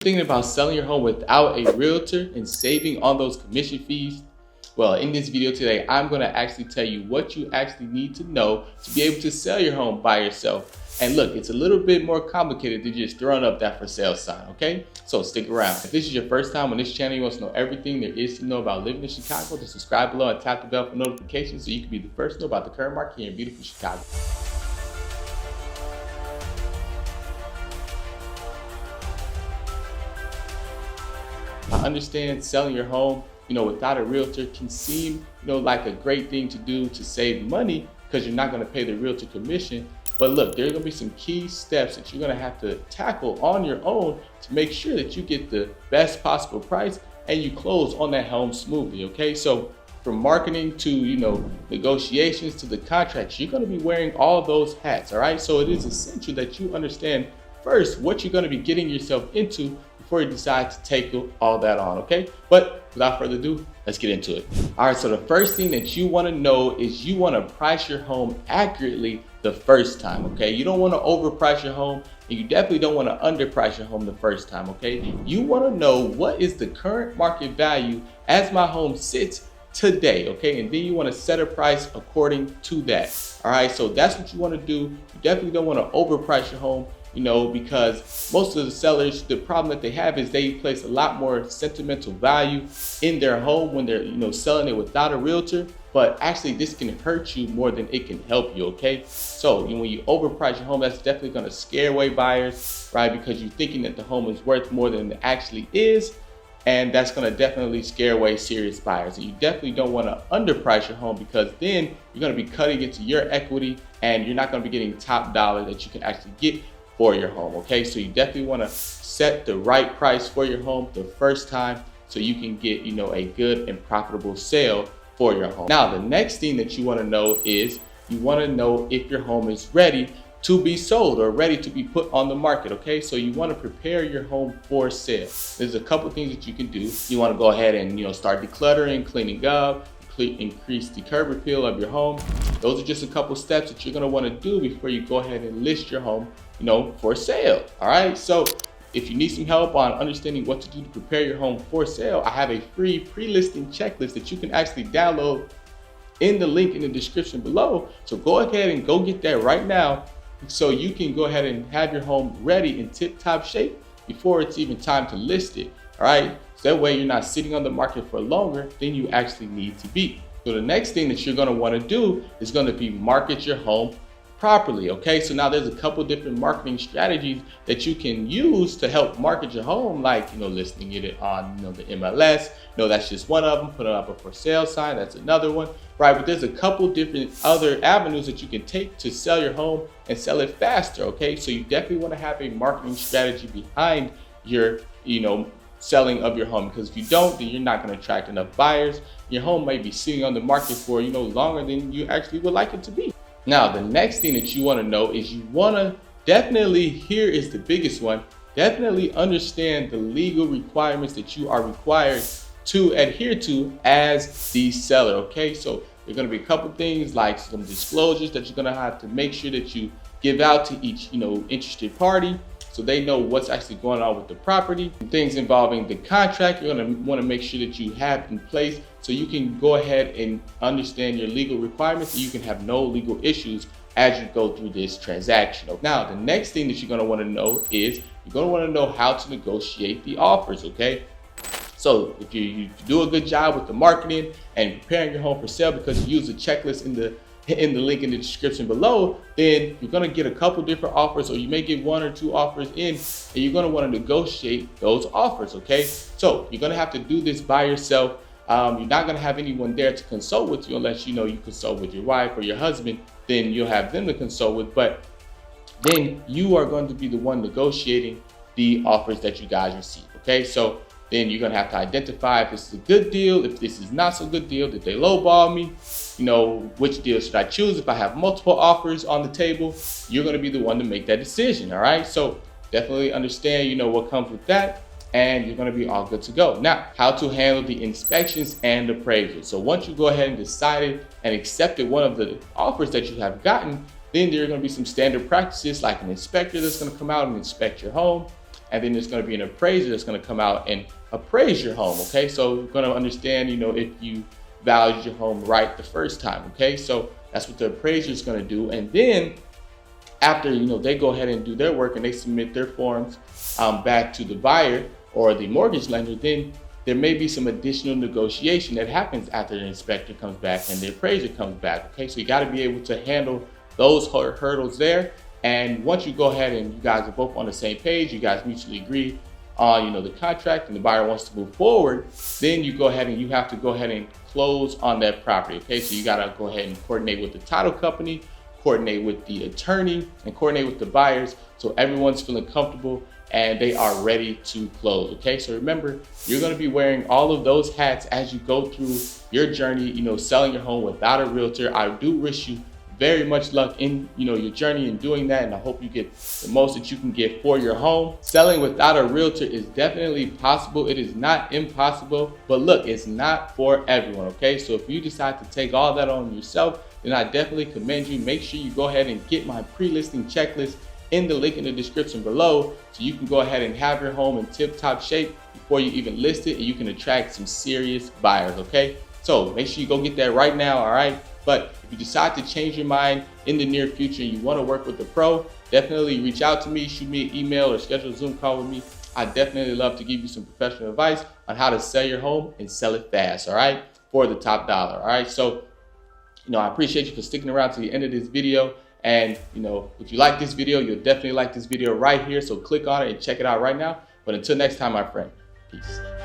Thinking about selling your home without a realtor and saving on those commission fees? Well, in this video today, I'm going to actually tell you what you actually need to know to be able to sell your home by yourself. And look, it's a little bit more complicated than just throwing up that for sale sign, okay? So stick around. If this is your first time on this channel, you want to know everything there is to know about living in Chicago, then subscribe below and tap the bell for notifications so you can be the first to know about the current market here in beautiful Chicago. I understand selling your home, without a realtor can seem, like a great thing to do to save money because you're not going to pay the realtor commission. But look, there are going to be some key steps that you're going to have to tackle on your own to make sure that you get the best possible price and you close on that home smoothly. Okay, so from marketing to negotiations to the contracts, you're going to be wearing all those hats. All right, so it is essential that you understand first what you're going to be getting yourself into before you decide to take all that on, okay? But without further ado, let's get into it. All right, so the first thing that you want to know is you want to price your home accurately the first time, okay? You don't want to overprice your home, and you definitely don't want to underprice your home the first time, okay? You want to know what is the current market value as my home sits today, okay? And then you want to set a price according to that. All right, so that's what you want to do. You definitely don't want to overprice your home, because most of the sellers, the problem that they have is they place a lot more sentimental value in their home when they're, selling it without a realtor. But actually, this can hurt you more than it can help you, okay? So when you overprice your home, that's definitely going to scare away buyers, right? Because you're thinking that the home is worth more than it actually is. And that's going to definitely scare away serious buyers. And you definitely don't want to underprice your home because then you're going to be cutting into your equity and you're not going to be getting top dollar that you can actually get for your home, okay? So you definitely want to set the right price for your home the first time so you can get, a good and profitable sale for your home. Now, the next thing that you want to know is you want to know if your home is ready to be sold or ready to be put on the market, okay? So you want to prepare your home for sale. There's a couple things that you can do. You want to go ahead and, start decluttering, cleaning up, increase the curb appeal of your home. Those are just a couple steps that you're going to want to do before you go ahead and list your home, for sale. All right. So if you need some help on understanding what to do to prepare your home for sale, I have a free pre-listing checklist that you can actually download in the link in the description below. So go ahead and go get that right now so you can go ahead and have your home ready in tip-top shape before it's even time to list it. All right. So that way you're not sitting on the market for longer than you actually need to be. So the next thing that you're going to want to do is going to be market your home properly, okay? So now there's a couple different marketing strategies that you can use to help market your home, like, listing it on, the MLS. That's just one of them. Putting up a for sale sign, that's another one, right? But there's a couple different other avenues that you can take to sell your home and sell it faster, okay? So you definitely want to have a marketing strategy behind your, selling of your home, because if you don't, then you're not going to attract enough buyers. Your home may be sitting on the market for longer than you actually would like it to be. Now, the next thing that you want to know is you want to definitely, here is the biggest one, definitely understand the legal requirements that you are required to adhere to as the seller, okay? So there are going to be a couple things like some disclosures that you're going to have to make sure that you give out to each interested party, so they know what's actually going on with the property. Things involving the contract, you're going to want to make sure that you have in place so you can go ahead and understand your legal requirements and you can have no legal issues as you go through this transaction. Now, the next thing that you're going to want to know is you're going to want to know how to negotiate the offers, okay? So if you do a good job with the marketing and preparing your home for sale because you use a checklist in the link in the description below, then you're going to get a couple different offers, or you may get one or two offers in, and you're going to want to negotiate those offers, okay? So you're going to have to do this by yourself. You're not going to have anyone there to consult with you unless you consult with your wife or your husband. Then you'll have them to consult with, but then you are going to be the one negotiating the offers that you guys receive, okay? So then you're going to have to identify if this is a good deal, if this is not so good deal, did they lowball me? Which deal should I choose? If I have multiple offers on the table, you're going to be the one to make that decision, all right? So definitely understand, what comes with that, and you're going to be all good to go. Now, how to handle the inspections and appraisals. So once you go ahead and decided and accepted one of the offers that you have gotten, then there are going to be some standard practices like an inspector that's going to come out and inspect your home. and then there's going to be an appraiser that's going to come out and appraise your home. Okay, so you're going to understand, if you valued your home right the first time. Okay, so that's what the appraiser is going to do, and then after they go ahead and do their work and they submit their forms back to the buyer or the mortgage lender, then there may be some additional negotiation that happens after the inspector comes back and the appraiser comes back. Okay, so you got to be able to handle those hurdles there. And once you go ahead and you guys are both on the same page, you guys mutually agree on the contract, and the buyer wants to move forward, then you go ahead and you have to go ahead and close on that property. Okay, so you got to go ahead and coordinate with the title company, coordinate with the attorney, and coordinate with the buyers, so everyone's feeling comfortable and they are ready to close. Okay, so remember, you're going to be wearing all of those hats as you go through your journey, selling your home without a realtor. I do wish you very much luck in your journey in doing that, and I hope you get the most that you can get for your home. Selling without a realtor is definitely possible. It is not impossible, but look, it's not for everyone. Okay, so if you decide to take all that on yourself, then I definitely commend you. Make sure you go ahead and get my pre-listing checklist in the link in the description below, so you can go ahead and have your home in tip-top shape before you even list it, and you can attract some serious buyers. Okay, so make sure you go get that right now. All right, but if you decide to change your mind in the near future and you want to work with a pro, definitely reach out to me, shoot me an email, or schedule a Zoom call with me. I definitely love to give you some professional advice on how to sell your home and sell it fast, all right, for the top dollar. All right, so I appreciate you for sticking around to the end of this video. And if you like this video, you'll definitely like this video right here. So click on it and check it out right now. But until next time, my friend, peace.